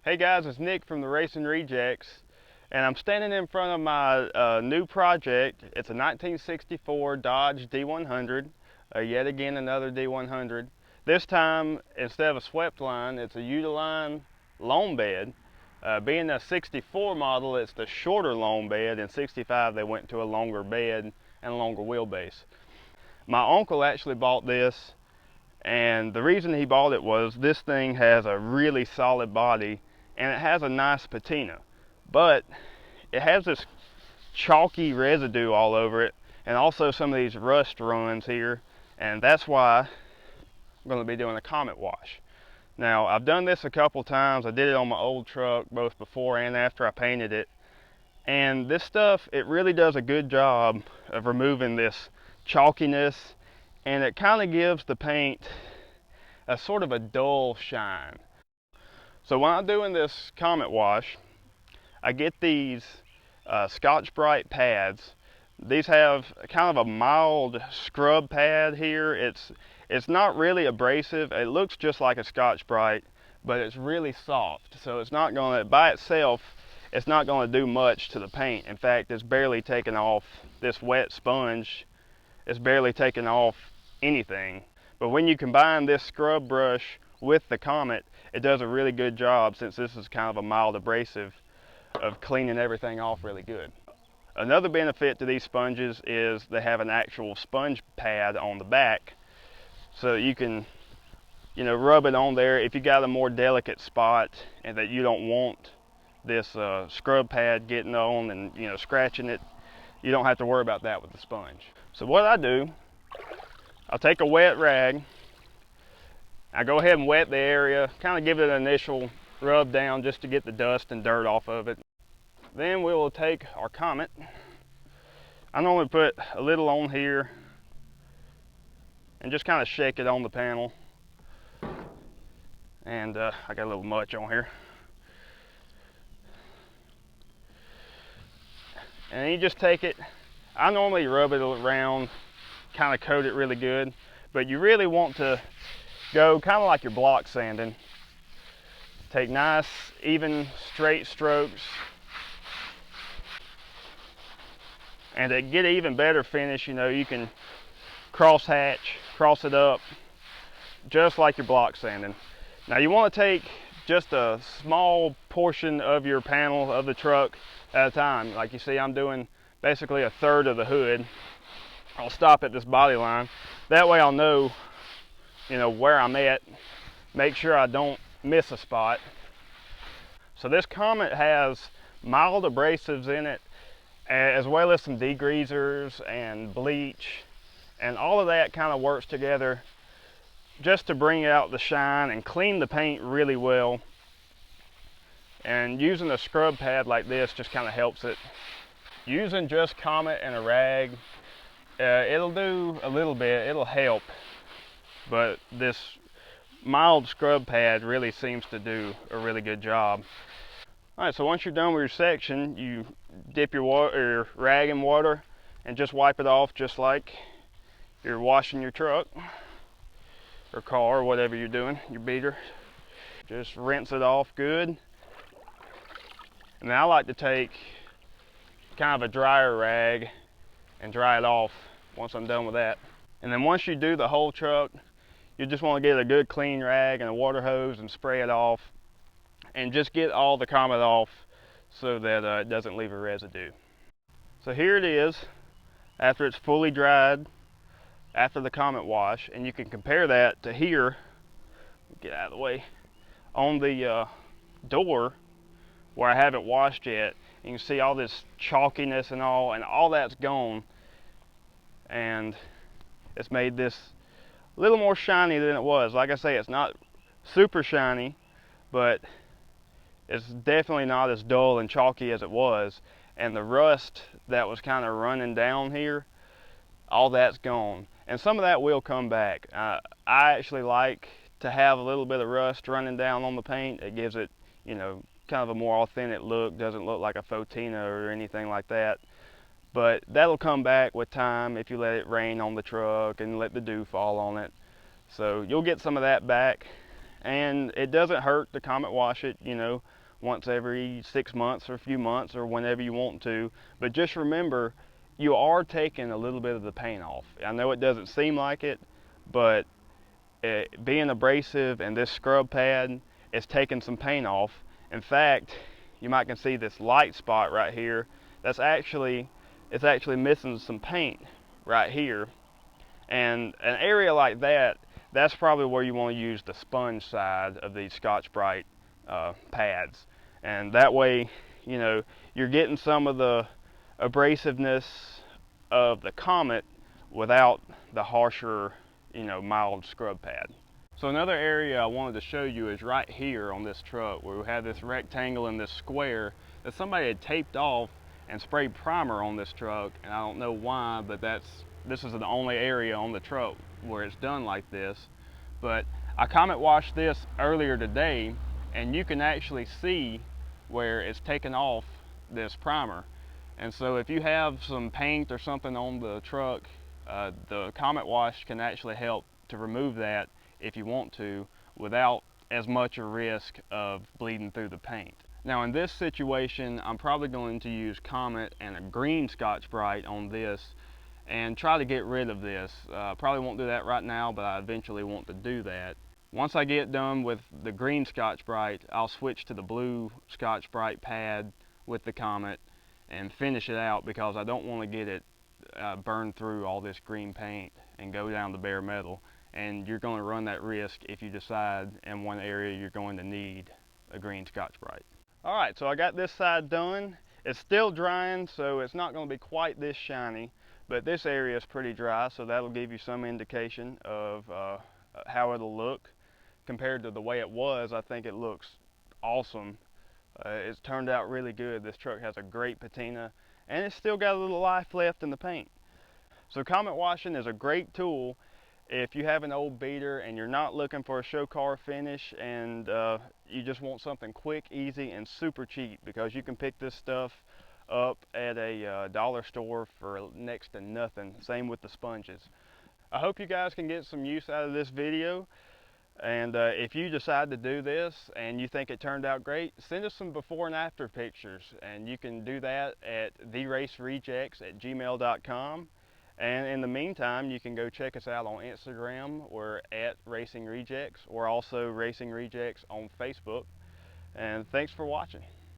Hey guys, it's Nick from the Racing Rejects, and I'm standing in front of my new project. It's a 1964 Dodge D100, yet again another D100. This time, instead of a swept line, it's a Utilline loam bed. Being a 64 model, it's the shorter loam bed. In 65, they went to a longer bed and a longer wheelbase. My uncle actually bought this, and the reason he bought it was this thing has a really solid body and it has a nice patina, but it has this chalky residue all over it and also some of these rust runs here, and that's why I'm going to be doing a Comet wash. Now, I've done this a couple times. I did it on my old truck both before and after I painted it, and this stuff, it really does a good job of removing this chalkiness, and it kind of gives the paint a sort of a dull shine. So when I'm doing this Comet wash, I get these Scotch-Brite pads. These have kind of a mild scrub pad here. It's not really abrasive. It looks just like a Scotch-Brite, but it's really soft. So it's not going to, by itself, it's not going to do much to the paint. In fact, it's barely taking off this wet sponge. It's barely taking off anything. But when you combine this scrub brush with the Comet, it does a really good job, since this is kind of a mild abrasive, of cleaning everything off really good. Another benefit to these sponges is they have an actual sponge pad on the back, so you can, rub it on there if you got a more delicate spot and that you don't want this scrub pad getting on and scratching it. You don't have to worry about that with the sponge. So what I do, I'll take a wet rag, I go ahead and wet the area, kind of give it an initial rub down just to get the dust and dirt off of it. Then we will take our Comet. I normally put a little on here and just kind of shake it on the panel. And I got a little much on here. And then you just take it. I normally rub it around, kind of coat it really good, but you really want to go kind of like you're block sanding. Take nice, even, straight strokes. And to get an even better finish, you can cross hatch, cross it up, just like you're block sanding. Now you want to take just a small portion of your panel of the truck at a time. Like you see, I'm doing basically a third of the hood. I'll stop at this body line. That way I'll know, where I'm at, make sure I don't miss a spot. So this Comet has mild abrasives in it, as well as some degreasers and bleach, and all of that kind of works together just to bring out the shine and clean the paint really well. And using a scrub pad like this just kind of helps it. Using just Comet and a rag, it'll do a little bit, it'll help, but this mild scrub pad really seems to do a really good job. Alright, so once you're done with your section, you dip your rag in water and just wipe it off just like you're washing your truck or car or whatever you're doing, your beater. Just rinse it off good. And then I like to take kind of a drier rag and dry it off once I'm done with that. And then once you do the whole truck, you just want to get a good clean rag and a water hose and spray it off, and just get all the Comet off so that it doesn't leave a residue. So here it is after it's fully dried, after the Comet wash, and you can compare that to here, get out of the way, on the door where I haven't washed yet. You can see all this chalkiness and all that's gone, and it's made this a little more shiny than it was. Like I say, it's not super shiny, but it's definitely not as dull and chalky as it was. And the rust that was kind of running down here, all that's gone. And some of that will come back. I actually like to have a little bit of rust running down on the paint. It gives it, kind of a more authentic look. Doesn't look like a patina or anything like that. But that'll come back with time if you let it rain on the truck and let the dew fall on it. So you'll get some of that back. and it doesn't hurt to Comet wash it, you know, once every 6 months or a few months or whenever you want to. But just remember, you are taking a little bit of the paint off. I know it doesn't seem like it, but being abrasive and this scrub pad is taking some paint off. In fact, you might can see this light spot right here. That's actually, it's actually missing some paint right here. And an area like that, that's probably where you want to use the sponge side of these Scotch-Brite pads. And that way, you know, you're getting some of the abrasiveness of the Comet without the harsher, you know, mild scrub pad. So another area I wanted to show you is right here on this truck, where we have this rectangle and this square that somebody had taped off and sprayed primer on this truck, and I don't know why, but this is the only area on the truck where it's done like this. But I Comet washed this earlier today, and you can actually see where it's taken off this primer. And so if you have some paint or something on the truck, the Comet wash can actually help to remove that if you want to, without as much a risk of bleeding through the paint. Now in this situation, I'm probably going to use Comet and a green Scotch-Brite on this and try to get rid of this. Probably won't do that right now, but I eventually want to do that. Once I get done with the green Scotch-Brite, I'll switch to the blue Scotch-Brite pad with the Comet and finish it out, because I don't want to get it burn through all this green paint and go down to bare metal. And you're going to run that risk if you decide in one area you're going to need a green Scotch-Brite. All right, so I got this side done. It's still drying, so it's not going to be quite this shiny, but this area is pretty dry, so that'll give you some indication of how it'll look compared to the way it was. I think it looks awesome. It's turned out really good. This truck has a great patina, and it's still got a little life left in the paint. So Comet washing is a great tool if you have an old beater and you're not looking for a show car finish, and you just want something quick, easy, and super cheap, because you can pick this stuff up at a dollar store for next to nothing. Same with the sponges. I hope you guys can get some use out of this video. And if you decide to do this and you think it turned out great, send us some before and after pictures, and you can do that at theracerejects@gmail.com. And in the meantime, you can go check us out on Instagram. We're at Racing Rejects. We're also Racing Rejects on Facebook. And thanks for watching.